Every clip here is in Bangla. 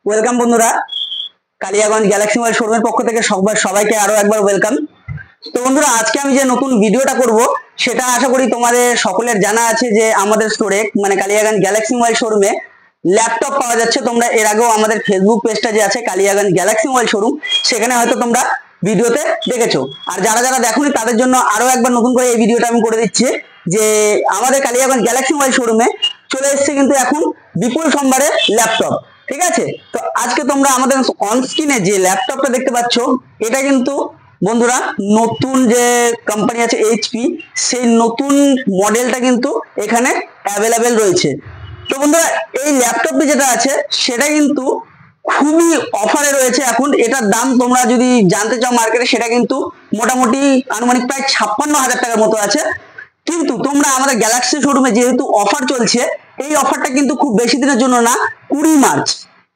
ওয়েলকাম বন্ধুরা, কালিয়াগঞ্জ গ্যালাক্সি মোবাইল শোরুমের পক্ষ থেকে সবাইকে আরো একবার ওয়েলকাম। তো বন্ধুরা, আজকে আমি যে নতুন ভিডিওটা করব সেটা আশা করি তোমাদের সকলের জানা আছে যে আমাদের স্টোরে মানে কালিয়াগঞ্জ গ্যালাক্সি মোবাইল শোরুমে ল্যাপটপ পাওয়া যাচ্ছে। তোমরা এর আগেও আমাদের ফেসবুক পেজটা যে আছে কালিয়াগঞ্জ গ্যালাক্সি মোবাইল শোরুম, সেখানে হয়তো তোমরা ভিডিওতে দেখেছো। আর যারা যারা দেখোনি তাদের জন্য আরো একবার নতুন করে এই ভিডিওটা আমি করে দিচ্ছি যে আমাদের কালিয়াগঞ্জ গ্যালাক্সি মোবাইল শোরুমে চলে এসেছে কিন্তু এখন বিপুল সম্ভারে ল্যাপটপ। ঠিক আছে, তো আজকে তোমরা আমাদের অন স্ক্রিনে যে ল্যাপটপটা দেখতে পাচ্ছ, এটা কিন্তু বন্ধুরা নতুন যে কোম্পানি আছে এইচপি, সেই নতুন মডেলটা কিন্তু এখানে অ্যাভেলেবেল রয়েছে। তো বন্ধুরা, এই ল্যাপটপটি যেটা আছে সেটা কিন্তু খুবই অফারে রয়েছে এখন। এটার দাম তোমরা যদি জানতে চাও মার্কেটে, সেটা কিন্তু মোটামুটি আনুমানিক প্রায় 56,000 টাকার মতো আছে। কিন্তু তোমরা আমাদের গ্যালাক্সি শোরুমে যেহেতু অফার চলছে, এই অফারটা কিন্তু খুব বেশি দিনের জন্য না, 20 মার্চ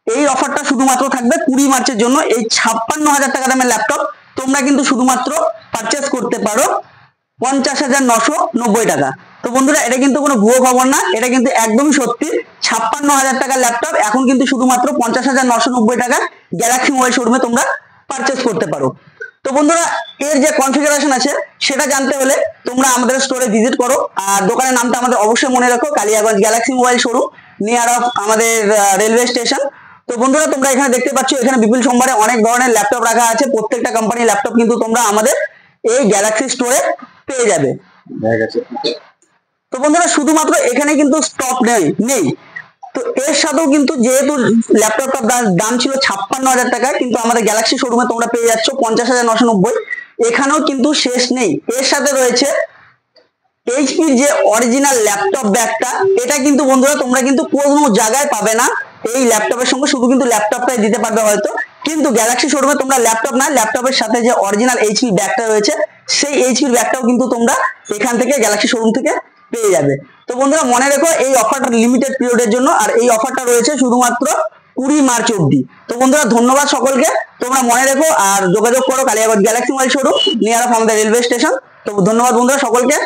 এই অফারটা শুধুমাত্র থাকবে। 20 মার্চের জন্য এই 56,000 টাকা দামের ল্যাপটপ তোমরা কিন্তু শুধুমাত্র পারচেস করতে পারো 50,990 টাকা। তো বন্ধুরা, এটা কিন্তু কোনো ভুয়ো খবর না, এটা কিন্তু একদমই সত্যি। 56,000 টাকার ল্যাপটপ এখন কিন্তু শুধুমাত্র 50,990 টাকা গ্যালাক্সি মোবাইল শোরুমে তোমরা পারচেস করতে পারো। তো বন্ধুরা, এর যে কনফিগারেশন আছে সেটা জানতে হলে তোমরা আমাদের স্টোরে ভিজিট করো। আর দোকানের নামটা আমাদের অবশ্যই মনে রাখো, Kaliaganj Galaxy mobile showroom, near of আমাদের রেলওয়ে স্টেশন। তো বন্ধুরা, তোমরা এখানে দেখতে পাচ্ছ এখানে বিপুল সম্ভারে অনেক ধরনের ল্যাপটপ রাখা আছে। প্রত্যেকটা কোম্পানির ল্যাপটপ কিন্তু তোমরা আমাদের এই গ্যালাক্সি স্টোরে পেয়ে যাবে। তো বন্ধুরা, শুধুমাত্র এখানে কিন্তু স্টক নেই। তো এর সাথেও কিন্তু যেহেতু ল্যাপটপটার দাম ছিল 56,000 টাকা, কিন্তু আমাদের গ্যালাক্সি শোরুমে তোমরা পেয়ে যাচ্ছ 50,990। এখানেও কিন্তু শেষ নেই, এর সাথে রয়েছে এইচপির যে অরিজিনাল ল্যাপটপ ব্যাগটা। এটা কিন্তু বন্ধুরা তোমরা কিন্তু কোনো জায়গায় পাবে না। এই ল্যাপটপের সঙ্গে শুধু কিন্তু ল্যাপটপটাই দিতে পারবে হয়তো, কিন্তু গ্যালাক্সি শোরুমে তোমরা ল্যাপটপ না, ল্যাপটপের সাথে যে অরিজিনাল এইচপি ব্যাগটা রয়েছে, সেই এইচপির ব্যাগটাও কিন্তু তোমরা এখান থেকে গ্যালাক্সি শোরুম থেকে পেয়ে যাবে। তো বন্ধুরা, মনে রেখো এই অফারটা লিমিটেড পিরিয়ডের জন্য, আর এই অফারটা রয়েছে শুধুমাত্র 20 মার্চ অব্দি। তো বন্ধুরা, ধন্যবাদ সকলকে। তোমরা মনে রেখো আর যোগাযোগ করো Kaliaganj Galaxy mobile showroom, near of আমাদের রেলওয়ে স্টেশন। তো ধন্যবাদ বন্ধুরা সকলকে।